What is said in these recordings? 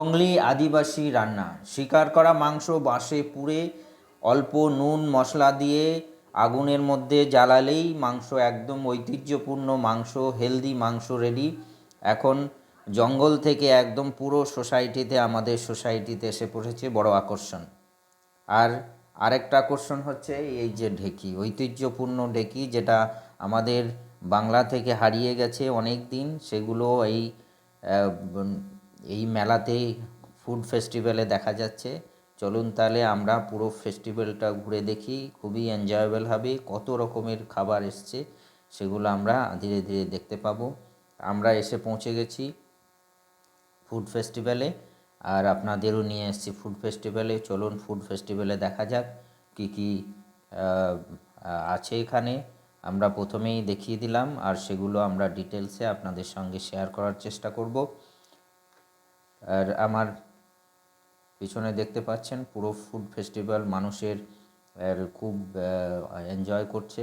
জংলি আদিবাসী রান্না। শিকার করা মাংস বাঁশে পুড়ে অল্প নুন মশলা দিয়ে আগুনের মধ্যে জ্বালালেই মাংস একদম ঐতিহ্যপূর্ণ মাংস, হেলদি মাংস রেডি। এখন জঙ্গল থেকে একদম পুরো সোসাইটিতে, আমাদের সোসাইটিতে এসে পড়েছে বড় আকর্ষণ। আর আরেকটা আকর্ষণ হচ্ছে এই যে ঢেকি, ঐতিহ্যপূর্ণ ঢেকি, যেটা আমাদের বাংলা থেকে হারিয়ে গেছে অনেক দিন। সেগুলো এই মেলাতেই, ফুড ফেস্টিভ্যালে দেখা যাচ্ছে। চলুন তাহলে আমরা পুরো ফেস্টিভ্যালটা ঘুরে দেখি, খুবই এনজয়েবল হবে। কত রকমের খাবার এসছে সেগুলো আমরা ধীরে ধীরে দেখতে পাবো। আমরা এসে পৌঁছে গেছি ফুড ফেস্টিভ্যালে, আর আপনাদেরও নিয়ে এসেছি ফুড ফেস্টিভ্যালে। চলুন ফুড ফেস্টিভ্যালে দেখা যাক কী কী আছে এখানে। আমরা প্রথমেই দেখিয়ে দিলাম, আর সেগুলো আমরা ডিটেলসে আপনাদের সঙ্গে শেয়ার করার চেষ্টা করব। আর আমার পিছনে দেখতে পাচ্ছেন পুরো ফুড ফেস্টিভ্যাল মানুষের খুব এনজয় করছে।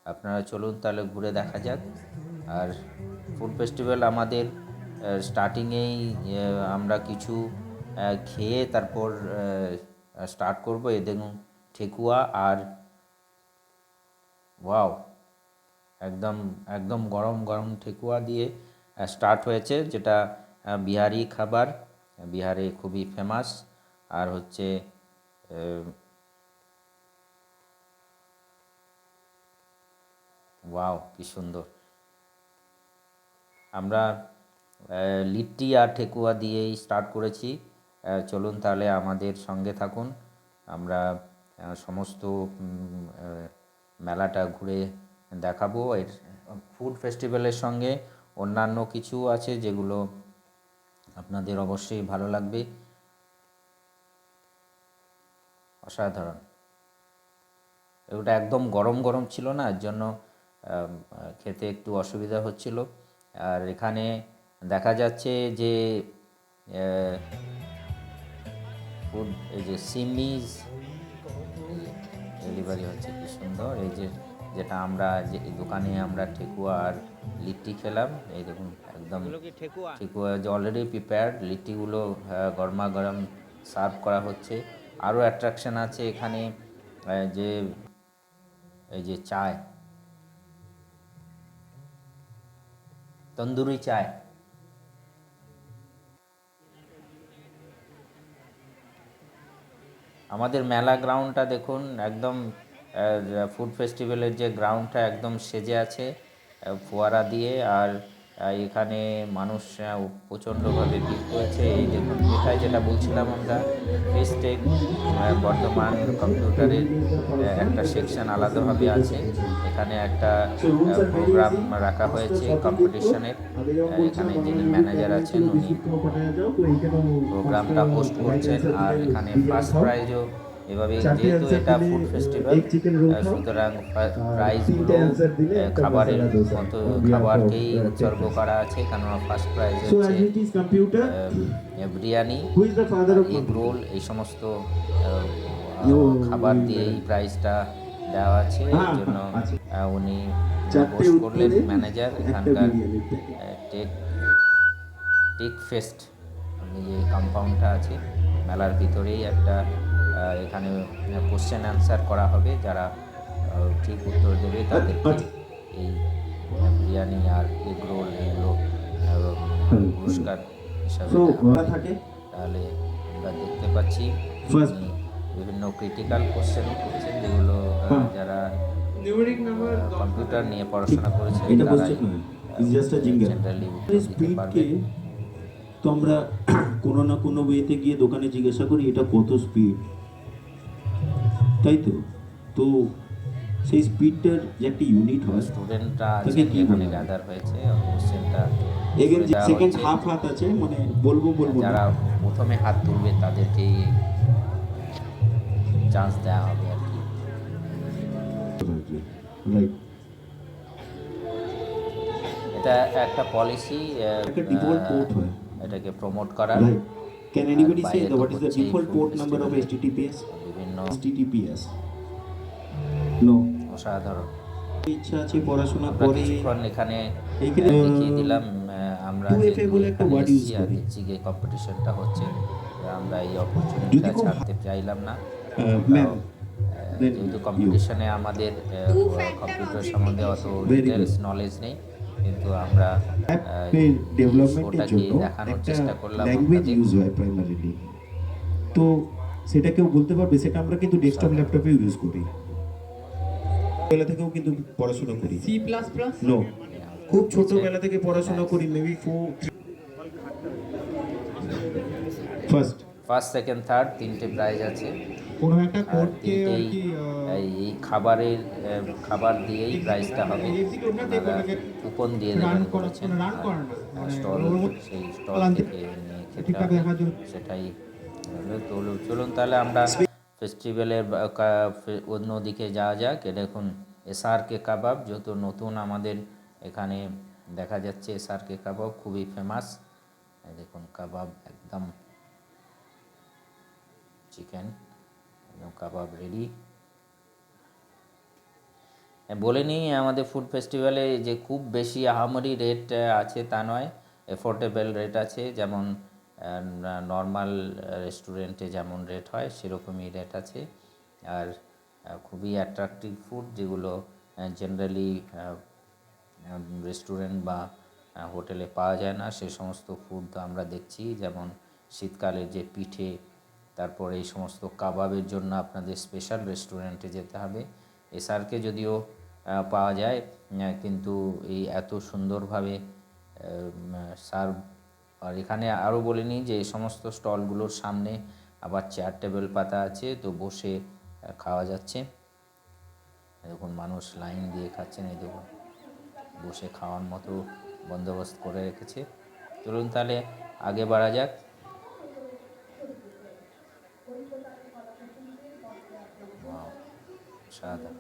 আপনারা চলুন তাহলে ঘুরে দেখা যাক। আর ফুড ফেস্টিভ্যাল আমাদের স্টার্টিংয়েই আমরা কিছু খেয়ে তারপর স্টার্ট করব। এ দেখুন ঠেকুয়া, আর ওয়াও, একদম একদম গরম গরম ঠেকুয়া দিয়ে স্টার্ট হয়েছে, যেটা বিহারি খাবার, বিহারে খুবই ফেমাস। আর হচ্ছে ওয়াও, কি সুন্দর। আমরা লিট্টি আর ঠেকুয়া দিয়েই স্টার্ট করেছি। চলুন তাহলে আমাদের সঙ্গে থাকুন, আমরা সমস্ত মেলাটা ঘুরে দেখাবো। এর ফুড ফেস্টিভ্যালের সঙ্গে অন্যান্য কিছু আছে যেগুলো আপনাদের অবশ্যই ভালো লাগবে। অসাধারণ। ওটা একদম গরম গরম ছিল না, এর জন্য খেতে একটু অসুবিধা হচ্ছিল। আর এখানে দেখা যাচ্ছে যে ফুড, এই যে সিমিজ ডেলিভারি হচ্ছে, কি সুন্দর। এই যে যেটা আমরা যে দোকানে আমরা ঠেকুয়া আর লিট্টি খেলাম, এই দেখুন একদম ঠেকুয়া যে অলরেডি প্রিপেয়ার্ড, লিট্টিগুলো গরমা গরম সার্ভ করা হচ্ছে। আরও অ্যাট্রাকশন আছে এখানে, যে এই যে চায়, তন্দুরি চায়। আমাদের মেলা গ্রাউন্ডটা দেখুন, একদম ফুড ফেস্টিভ্যালের যে গ্রাউন্ডটা একদম সেজে আছে ফোয়ারা দিয়ে। আর এখানে মানুষ প্রচণ্ডভাবে ভিড় করেছে। এই দেখুন, এটাই যেটা বলছিলাম আমরা, ফেস্টেক বর্ধমান কম্পিউটারের একটা সেকশন আলাদাভাবে আছে। এখানে একটা প্রোগ্রাম রাখা হয়েছে কম্পিটিশনের। এখানে যিনি ম্যানেজার আছেন উনি প্রোগ্রামটা হোস্ট করছেন। আর এখানে ফার্স্ট প্রাইজও এভাবে, যেহেতু এটা ফুড ফেস্টিভ্যাল, সুতরাং প্রাইজগুলো খাবারের মতো খাবারকেই উৎসর্গ করা আছে। কেননা ফার্স্ট প্রাইজ হচ্ছে বিরিয়ানি, এগ রোল, এই সমস্ত খাবার দিয়ে এই প্রাইজটা দেওয়া আছে। এই জন্য উনি হোস্ট করলেন, ম্যানেজার এখানকার টেক ফেস্ট যে কম্পাউন্ডটা আছে মেলার ভিতরেই একটা, এখানে কোশ্চেন অ্যান্সার করা হবে। যারা ঠিক উত্তর দেবে তাদেরকে এই বিরিয়ানি আর এগ রোল এগুলো পুরস্কার হিসাবে থাকে। তাহলে আমরা দেখতে পাচ্ছি বিভিন্ন ক্রিটিক্যাল কোশ্চেন করছেন, যেগুলো যারা কম্পিউটার নিয়ে পড়াশোনা করেছেন তারাই জেনারেলি দিতে পারবে। তো আমরা কোনো না কোনো ওয়েতে গিয়ে দোকানে জিজ্ঞাসা করি এটা কত স্পিড, তাই তো? তো সেই স্পিডটার যে একটা ইউনিট হয়, স্টুডেন্টরা আছে এখানে গ্যাদার হয়েছে, কোশ্চেনটা এগেন সেকেন্ড হাফ হাত আছে, মানে বলবো যারা প্রথমে হাত তুলবে তাদেরকেই চান্স দেওয়া হবে আর কি। রাইট, এটা একটা পলিসি, একটা ডিফল্ট পোর্ট হয় এটাকে প্রমোট করার। Right. Can anybody say what is the default port number of HTTPS? বিভিন্ন HTTPS নো। অসাধারণ। ইচ্ছা আছে পড়াশোনা করে কিছুক্ষণ এখানে এইখানে দেখিয়ে দিলাম আমরা 2FA যেহেতু বলে একটা এখানে ওয়ার্ড ইউজ এসেছি আর করি। দেখছি যে কম্পিটিশনটা হচ্ছে, আমরা এই যদি অপরচুনিটিটা খুব ছাড়তে চাইলাম না। আমরাও ম্যাম, দেন যেহেতু ইউ। কম্পিটিশনে আমাদের টু ফ্যাক্টর কম্পিউটার সম্বন্ধে অত authentication. Very good. Details knowledge নেই, কিন্তু আমরা অ্যাপের এই ডেভেলপমেন্টের শোটাকে জন্য দেখানোর একটা চেষ্টা করলাম ল্যাঙ্গুয়েজ আপনাদের। ইউজ হয় প্রাইমারিলি। তো সেটা কেউ বলতে পারবে? সেটা আমরা কিন্তু ডেস্কটপ সাধারণ ল্যাপটপে ইউজ করি, বেলা থেকেও কিন্তু পড়াশোনা করি। C plus plus. নো, খুব নিচে ছোটবেলা থেকে পড়াশোনা ম্যাথস, করি, maybe 4 first. First second third তিনটে প্রাইজ আছে। কোনো একটা আর কোডকে আর তিনটেই কি এই খাবারের খাবার দিয়েই প্রাইজটা হবে। এক্সিকিউট না টেক ওনারা ওটাকে কুপন দিয়ে রান দেবেন করা, বলেছেন, মানে রান আর করে না, মানে স্টল, ওর মধ্যে সেই স্টল আনতে থেকে নিয়ে খেতে ঠিকঠাক হবে, দেখার জন্য। সেটাই হলো। তো চলুন তাহলে আমরা ফেস্টিভ্যালের অন্যদিকে যাওয়া যাক। এ দেখুন SRK কাবাব, যেহেতু নতুন আমাদের এখানে দেখা যাচ্ছে SRK কাবাব খুবই ফেমাস। দেখুন কাবাব একদম চিকেন, একদম কাবাব রেডি। বলে নিই আমাদের ফুড ফেস্টিভ্যালে যে খুব বেশি আহামরি রেট আছে তা নয়, এফোর্ডেবল রেট আছে। যেমন নর্মাল রেস্টুরেন্টে যেমন রেট হয় সেরকমই রেট আছে। আর খুবই অ্যাট্রাকটিভ ফুড, যেগুলো জেনারেলি রেস্টুরেন্ট বা হোটেলে পাওয়া যায় না, সে সমস্ত ফুড আমরা দেখছি। যেমন শীতকালে যে পিঠে, তারপর এই সমস্ত কাবাবের জন্য আপনাদের স্পেশাল রেস্টুরেন্টে যেতে হবে। SRK যদিও পাওয়া যায়, কিন্তু এই এত সুন্দরভাবে সার্ভ। আর এখানে আরও বলে নিই যে এই সমস্ত স্টলগুলোর সামনে আবার চেয়ার টেবিল পাতা আছে, তো বসে খাওয়া যাচ্ছে। দেখুন মানুষ লাইন দিয়ে খাচ্ছেন, এই দেখুন বসে খাওয়ার মতো বন্দোবস্ত করে রেখেছে। চলুন তাহলে আগে বাড়া যাক। ওয়াও, সাদা।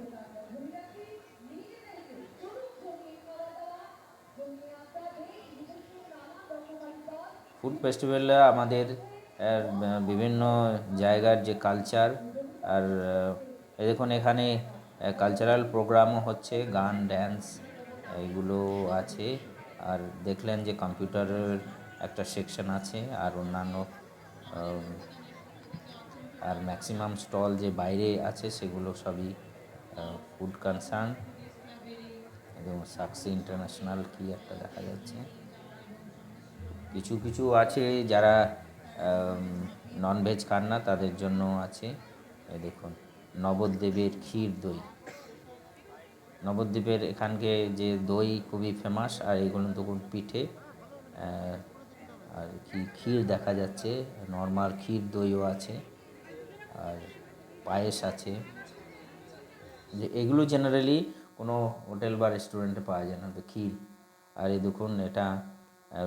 ফুড ফেস্টিভ্যালে আমাদের বিভিন্ন জায়গার যে কালচার, আর এই দেখুন এখানে কালচারাল প্রোগ্রামও হচ্ছে, গান ড্যান্স এইগুলো আছে। আর দেখলেন যে কম্পিউটারের একটা সেকশন আছে, আর অন্যান্য আর ম্যাক্সিমাম স্টল যে বাইরে আছে সেগুলো সবই ফুড কনসার্ন। এবং সাকসি ইন্টারন্যাশনাল কি একটা দেখা যাচ্ছে। কিছু কিছু আছে যারা ননভেজ খান না, তাদের জন্য আছে। এই দেখুন নবদ্বীপের ক্ষীর দই, নবদ্বীপের এখানকে যে দই খুবই ফেমাস। আর এইগুলো তো পিঠে, আর কি ক্ষীর দেখা যাচ্ছে, নর্মাল ক্ষীর দইও আছে, আর পায়েস আছে। যে এগুলো জেনারেলি কোনো হোটেল বা রেস্টুরেন্টে পাওয়া যায় না, তো ক্ষীর। আর এই দেখুন এটা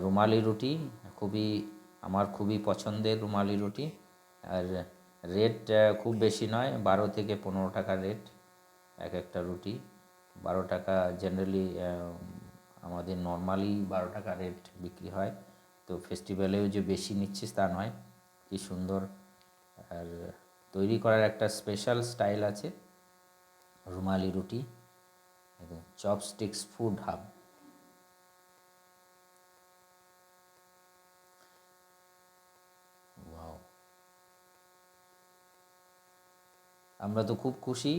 রুমালি রুটি, আমার খুবই পছন্দের রুমালি রুটি। আর রেট খুব বেশি নয়, 12 থেকে 15 টাকা রেট এক একটা রুটি। 12 টাকা জেনারেলি আমাদের নর্মালি 12 টাকা রেট বিক্রি হয়। তো ফেস্টিভ্যালেও যে বেশি নিচ্ছিস তা নয়। কি সুন্দর। আর তৈরি করার একটা স্পেশাল স্টাইল আছে। রুমালি রুটি, চপস্টিক্স ফুড হাব। ওয়াও, আমরা তো খুব খুশি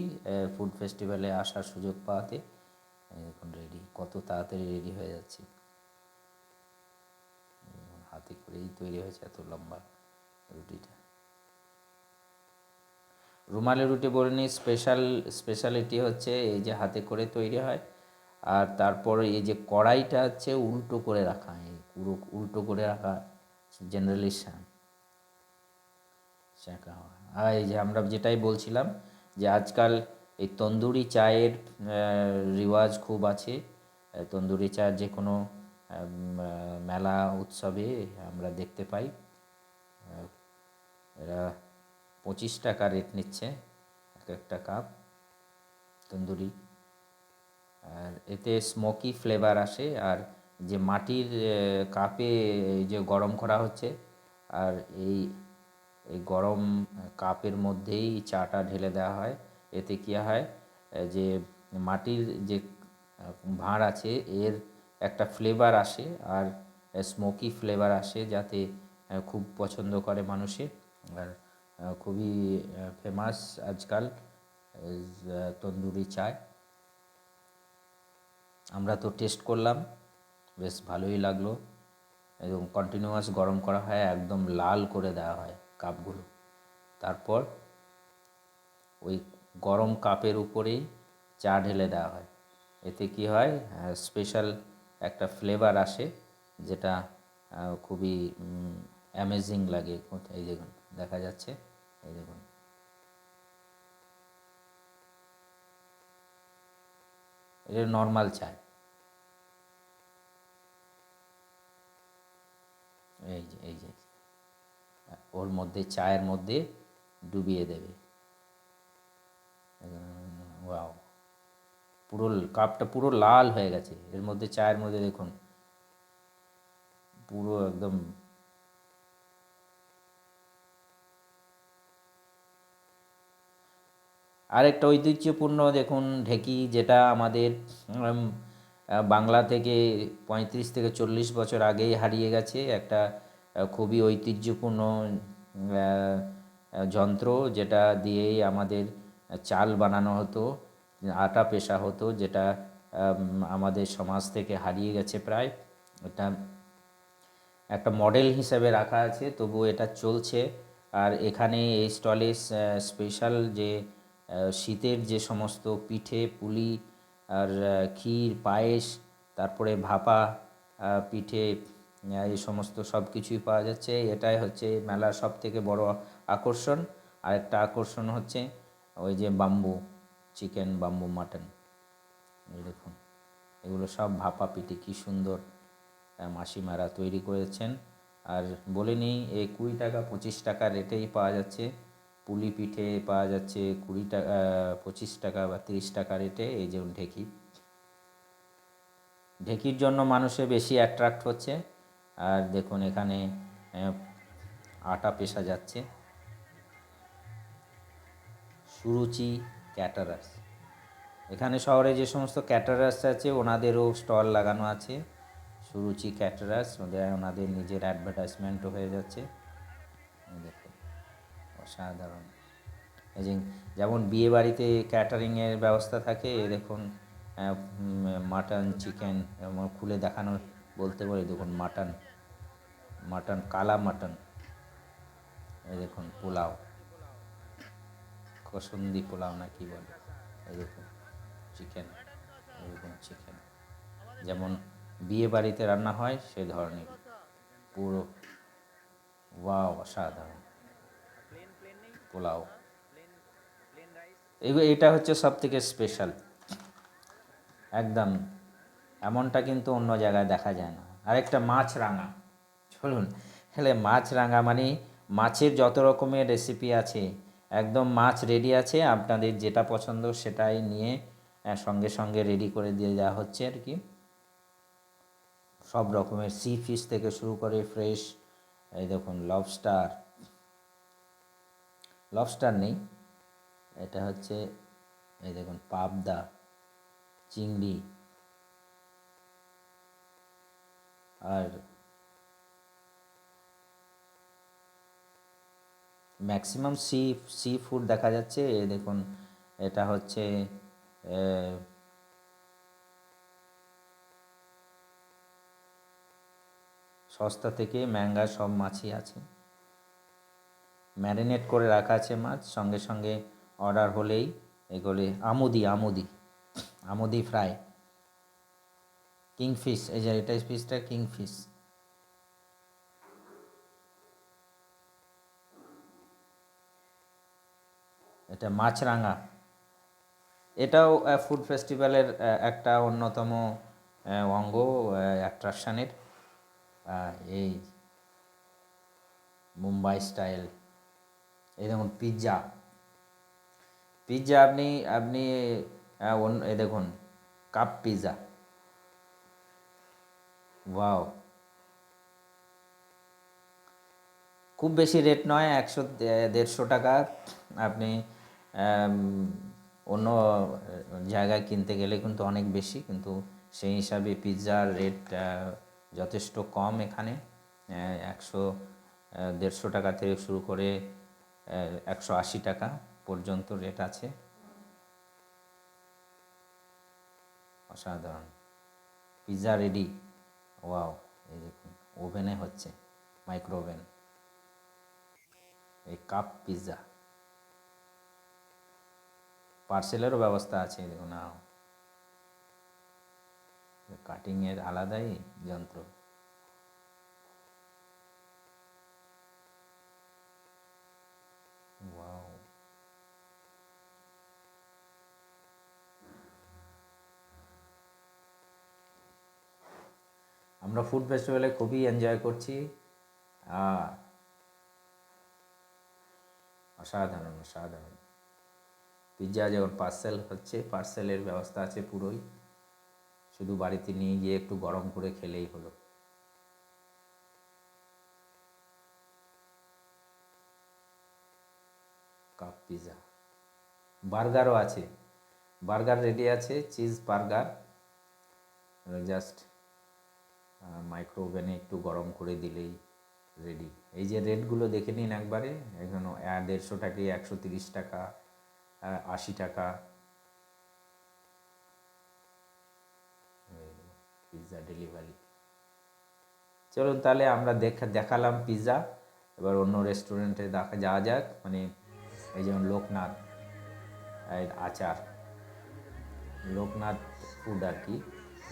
ফুড ফেস্টিভ্যালে আসার সুযোগ পাওয়াতে। এখন রেডি, কত তাড়াতাড়ি রেডি হয়ে যাচ্ছে। হাতে করেই তৈরি হয়েছে এত লম্বা রুটিটা। রুমালি রুটি বলে নিই, স্পেশালিটি হচ্ছে এই যে হাতে করে তৈরি হয়। আর তারপরে এই যে কড়াইটা হচ্ছে উল্টো করে রাখা, এই পুরো উল্টো করে রাখা জেনারেলি শেখা হয়। আর এই যে আমরা যেটাই বলছিলাম যে আজকাল এই তন্দুরি চায়ের রিওয়াজ খুব আছে। তন্দুরি চায়ের যে কোনো মেলা উৎসবে আমরা দেখতে পাই। এরা 25 টাকা রেট নিচ্ছে এক একটা কাপ তন্দুরি। আর এতে স্মোকি ফ্লেভার আসে। আর যে মাটির কাপে যে গরম করা হচ্ছে, আর এই গরম কাপের মধ্যেই চাটা ঢেলে দেওয়া হয়। এতে কী হয়, যে মাটির যে ভাঁড় আছে এর একটা ফ্লেভার আসে। আর স্মোকি ফ্লেভার আসে, যাতে খুব পছন্দ করে মানুষে। আর খুবই ফেমাস আজকাল তন্দুরি চায়। আমরা তো টেস্ট করলাম, বেশ ভালোই লাগলো। এবং কন্টিনিউয়াস গরম করা হয়, একদম লাল করে দেওয়া হয় কাপগুলো। তারপর ওই গরম কাপের উপরেই চা ঢেলে দেওয়া হয়। এতে কি হয়, স্পেশাল একটা ফ্লেভার আসে, যেটা খুবই অ্যামেজিং লাগে। এই দেখুন, দেখা যাচ্ছে, এই দেখুন, এটা নর্মাল চায়। এই যে ওর মধ্যে, চায়ের মধ্যে ডুবিয়ে দেবে। ওয়াও, পুরো কাপটা পুরো লাল হয়ে গেছে এর মধ্যে, চায়ের মধ্যে দেখুন, পুরো একদম। আরেকটা ঐতিহ্যপূর্ণ দেখুন ঢেঁকি, যেটা আমাদের বাংলা থেকে 35 থেকে 40 বছর আগেই হারিয়ে গেছে। একটা খুবই ঐতিহ্যপূর্ণ যন্ত্র, যেটা দিয়েই আমাদের চাল বানানো হতো, আটা পেষা হতো, যেটা আমাদের সমাজ থেকে হারিয়ে গেছে প্রায়। এটা একটা মডেল হিসেবে রাখা আছে, তবু এটা চলছে। আর এখানে এই স্টলে স্পেশাল যে শীতের যে সমস্ত পিঠে পুলি আর ক্ষীর পায়েস, তারপরে ভাপা পিঠে, এই সমস্ত সব কিছুই পাওয়া যাচ্ছে। এটাই হচ্ছে মেলার সব থেকে বড় আকর্ষণ। আরেকটা আকর্ষণ হচ্ছে ওই যে বাম্বু চিকেন, বাম্বু মাটন, এই দেখুন, এগুলো সব ভাপা পিঠে, কী সুন্দর মাসিমারা তৈরি করেছেন। আর বলে নিই, এই 20 টাকা 25 টাকা রেটেই পাওয়া যাচ্ছে। পুলি পিঠে পাওয়া যাচ্ছে 20 টাকা, 25 টাকা বা 30 টাকা রেটে। এই যে ঢেঁকি, ঢেঁকির জন্য মানুষে বেশি অ্যাট্রাক্ট হচ্ছে। আর দেখুন এখানে আটা পেষা যাচ্ছে। সুরুচি ক্যাটারার্স, এখানে শহরে যে সমস্ত ক্যাটারার্স আছে ওনাদেরও স্টল লাগানো আছে। সুরুচি ক্যাটারার্স, ওনাদের নিজের অ্যাডভার্টাইজমেন্টও হয়ে যাচ্ছে। দেখুন, অসাধারণ। এই যে যেমন বিয়ে বাড়িতে ক্যাটারিংয়ের ব্যবস্থা থাকে, দেখুন মাটন চিকেন খুলে দেখানো, বলতে পারি, দেখুন মাটন, মাটন কালা মাটন, এই দেখুন পোলাও, কসুন্দি পোলাও না কি বলে, এই দেখুন চিকেন, এই দেখুন চিকেন, যেমন বিয়ে বাড়িতে রান্না হয় সে ধরনের পুরো। ওয়াও, অসাধারণ পোলাও। এটা হচ্ছে সব থেকে স্পেশাল, একদম এমনটা কিন্তু অন্য জায়গায় দেখা যায় না। আরেকটা মাছ রাঙা, চলুন, হলে মাছ রাঙা মানে মাছের যত রকমের রেসিপি আছে, একদম মাছ রেডি আছে, আপনাদের যেটা পছন্দ সেটাই নিয়ে সঙ্গে সঙ্গে রেডি করে দিয়ে দেওয়া হচ্ছে আর কি। সব রকমের সি ফিশ থেকে শুরু করে ফ্রেশ, এই দেখুন লবস্টার, লবস্টার নেই, এটা হচ্ছে এই দেখুন পাবদা, চিংড়ি, আর ম্যাক্সিমাম সি ফুড দেখা যাচ্ছে। এই দেখুন, এটা হচ্ছে সস্তা থেকে ম্যাঙ্গা সব মাছই আছে, ম্যারিনেট করে রাখা আছে মাছ, সঙ্গে সঙ্গে অর্ডার হলেই এগুলি। আমুদি, আমুদি, আমুদি ফ্রাই, কিংফিশ, এই যে এটা ফিশটা কিংফিশ, এটা মাছরাঙা। এটাও ফুড ফেস্টিভ্যালের একটা অন্যতম অঙ্গ, অ্যাট্রাকশানের। এই মুম্বাই স্টাইল, এই দেখুন পিৎজা, পিৎজা আপনি আপনি এই দেখুন কাপ পিৎজা, ওয়াও, খুব বেশি রেট নয়, 100-150 টাকা। আপনি অন্য জায়গায় কিনতে গেলে কিন্তু অনেক বেশি, কিন্তু সেই হিসাবে পিৎজার রেট যথেষ্ট কম এখানে। 100-150 টাকা থেকে শুরু করে 180 টাকা পর্যন্ত রেট আছে। অসাধারণ। Pizza ready. ওয়াও, এই দেখুন ওভেনে হচ্ছে, মাইক্রো ওভেন। এই কাপ পিৎজা, পার্সেলেরও ব্যবস্থা আছে। এই দেখুন না, কাটিংয়ের আলাদাই যন্ত্র। ওয়াও, আমরা ফুড ফেস্টিভ্যালে খুবই এনজয় করছি। অসাধারণ অসাধারণ। পিৎজা যেমন পার্সেল হচ্ছে, পার্সেলের ব্যবস্থা আছে পুরোই, শুধু বাড়িতে নিয়ে গিয়ে একটু গরম করে খেলেই হলো। Cup pizza. বার্গারও আছে, বার্গার রেডি আছে, চিজ বার্গার। জাস্ট মাইক্রো ওভেনে একটু গরম করে দিলেই রেডি। এই যে রেটগুলো দেখে নিন একবারে, এখানে 150 টাকা, 130 টাকা, 80 টাকা। Pizza delivery. চলুন তাহলে আমরা দেখালাম পিৎজা, এবার অন্য রেস্টুরেন্টে যাওয়া যাক। মানে এই যেমন লোকনাথ, আচার, লোকনাথ ফুড আর কি।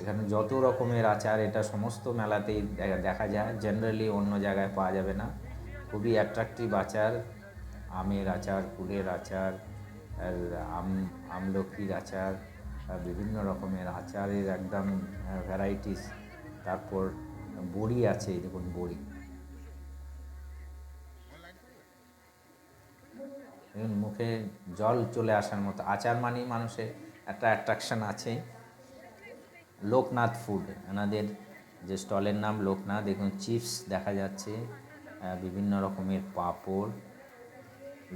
এখানে যত রকমের আচার, এটা সমস্ত মেলাতেই দেখা যায়, জেনারেলি অন্য জায়গায় পাওয়া যাবে না। খুবই অ্যাট্রাকটিভ আচার, আমের আচার, কুলের আচার, আর আমলকির আচার, বিভিন্ন রকমের আচারের একদম ভ্যারাইটিস। তারপর বড়ি আছে, এই দেখুন বড়ি, দেখুন মুখে জল চলে আসার মতো। আচার মানেই মানুষের একটা অ্যাট্রাকশান আছে। লোকনাথ ফুড, এনাদের যে স্টলের নাম লোকনাথ। দেখুন চিপস দেখা যাচ্ছে, বিভিন্ন রকমের পাঁপড়।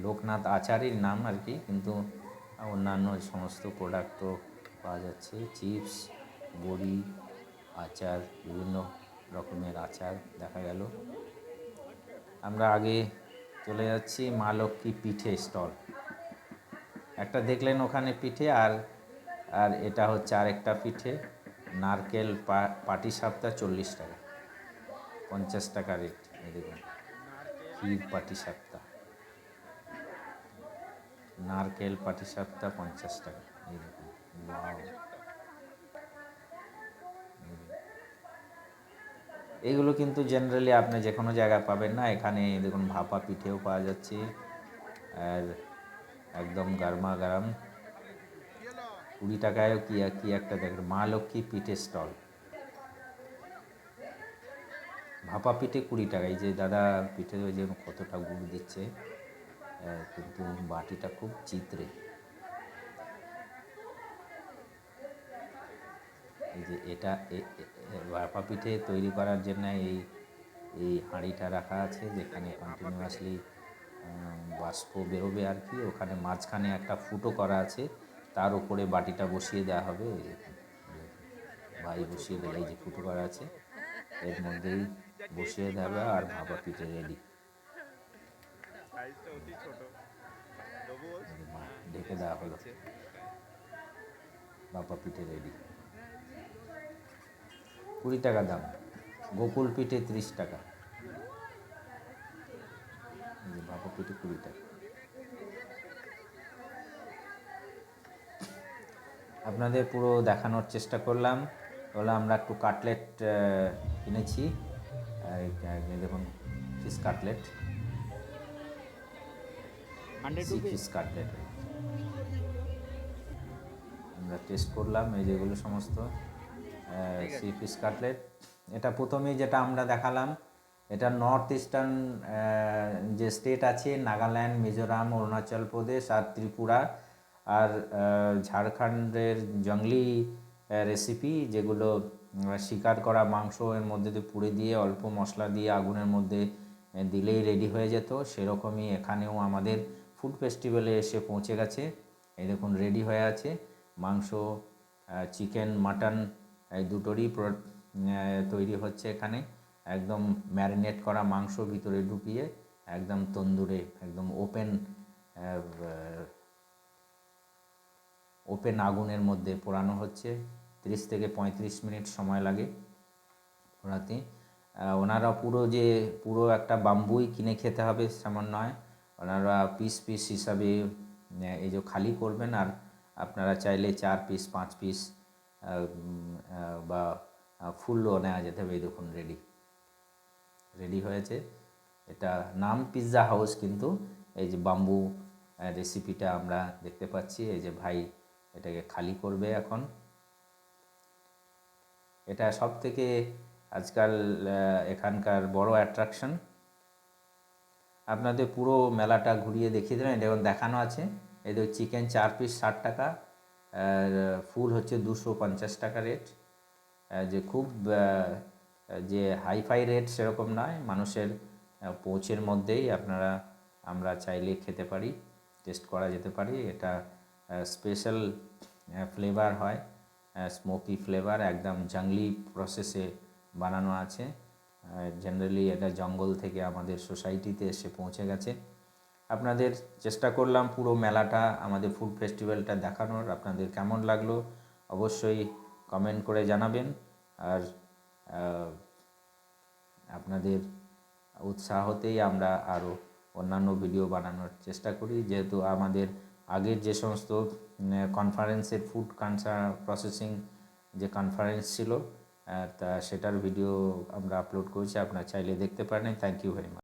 লোকনাথ আচারের নাম আর কি, কিন্তু অন্যান্য সমস্ত প্রোডাক্টও পাওয়া যাচ্ছে। চিপস, বড়ি, আচার, বিভিন্ন রকমের আচার দেখা গেল। আমরা আগে চলে যাচ্ছি মা লক্ষ্মী পিঠে স্টল। একটা দেখলেন ওখানে পিঠে, আর আর এটা হচ্ছে আরেকটা পিঠে, নারকেল পাটিসাপটা 40 টাকা, 50 টাকা রেট। এই দেখুন ক্ষীর পাটিসাপটা, নারকেল পাটিসাপটা 50 টাকা। এই দেখুন, ওয়াও। এইগুলো কিন্তু জেনারেলি আপনি যে কোনো জায়গায় পাবেন না। এখানে দেখুন ভাপা পিঠেও পাওয়া যাচ্ছে, আর একদম গরমা গরম। 20 টাকায়ও কি একটা দেখেন, মা লক্ষ্মী পিঠে স্টল। ভাপা পিঠে 20 টাকা। এই যে দাদা পিঠে ওই যে কতটা গুড় দিচ্ছে, কিন্তু বাটিটা খুব চিত্রে। এই যে এটা ভাপা পিঠে তৈরি করার জন্য এই হাঁড়িটা রাখা আছে, যেখানে কন্টিনিউয়াসলি বাষ্প বেরোবে আর কি। ওখানে মাঝখানে একটা ফুটো করা আছে, তার উপরে বাটিটা বসিয়ে দেওয়া হবে। ভাই বসিয়ে দিলে, এই যে ফুটো করা আছে, এর মধ্যেই বসিয়ে দেবে, আর ভাপা পিঠে রেডি। ঢেকে দেওয়া হলো, ভাপা পিঠে রেডি। 20 টাকা দাম। গোকুল পিঠে 30 টাকা। ভাপা পিঠে 20 টাকা। আপনাদের পুরো দেখানোর চেষ্টা করলাম। তাহলে আমরা একটু কাটলেট কিনেছি, দেখুন fish cutlet, C fish cutlet আমরা টেস্ট করলাম। এই যেগুলো সমস্ত সি ফিশ কাটলেট। এটা প্রথমেই যেটা আমরা দেখালাম, এটা নর্থ ইস্টার্ন যে স্টেট আছে, নাগাল্যান্ড, মিজোরাম, অরুণাচল প্রদেশ আর ত্রিপুরা, আর ঝাড়খণ্ডের জঙ্গলি রেসিপি, যেগুলো শিকার করা মাংস এর মধ্যে দিয়ে পুড়ে দিয়ে অল্প মশলা দিয়ে আগুনের মধ্যে দিলেই রেডি হয়ে যেত। সেরকমই এখানেও আমাদের ফুড ফেস্টিভ্যালে এসে পৌঁছে গেছে। এই দেখুন রেডি হয়ে আছে মাংস, চিকেন, মাটন, এই দুটোরই তৈরি হচ্ছে এখানে, একদম ম্যারিনেট করা মাংস ভিতরে ঢুকিয়ে একদম তন্দুরে একদম ওপেন আগুনের মধ্যে পোড়ানো হচ্ছে। 30 থেকে 35 মিনিট সময় লাগে পোড়াতে। ওনারা পুরো একটা বাম্বুই কিনে খেতে হবে তেমন নয়, ওনারা পিস পিস হিসাবে এই যে খালি করবেন, আর আপনারা চাইলে 4 পিস 5 পিস বা ফুলও নেওয়া যেতে হবে। এই দেখুন রেডি হয়েছে। এটা নাম পিৎজা হাউস, কিন্তু এই যে বাম্বু রেসিপিটা আমরা দেখতে পাচ্ছি। এই যে ভাই এটাকে খালি করবে এখন। এটা সব থেকে আজকাল এখানকার বড় অ্যাট্রাকশন। আপনাদের পুরো মেলাটা ঘুরিয়ে দেখিয়ে দেবেন। এটা এখন দেখানো আছে। এই যে চিকেন 4 পিস 60 টাকা, আর ফুল হচ্ছে 250 টাকা রেট। যে খুব যে হাইফাই রেট সেরকম নয়, মানুষের পৌঁছের মধ্যেই আমরা চাইলে খেতে পারি, টেস্ট করা যেতে পারি। এটা স্পেশাল ফ্লেভার হয়, স্মোকি ফ্লেভার, একদম জঙ্গলি প্রসেসে বানানো আছে। জেনারেলি এটা জঙ্গল থেকে আমাদের সোসাইটিতে এসে পৌঁছে গেছে। আপনাদের চেষ্টা করলাম পুরো মেলাটা, আমাদের ফুড ফেস্টিভ্যালটা দেখানোর। আপনাদের কেমন লাগলো অবশ্যই কমেন্ট করে জানাবেন। আর আপনাদের উৎসাহতেই আমরা আরও অন্যান্য ভিডিও বানানোর চেষ্টা করি, যেহেতু আমাদের আগের যে সমস্ত কনফারেন্সের ফুড প্রসেসিং যে কনফারেন্স ছিল, তা সেটার ভিডিও আমরা আপলোড করেছি, আপনারা চাইলে দেখতে পারেন। Thank you very much.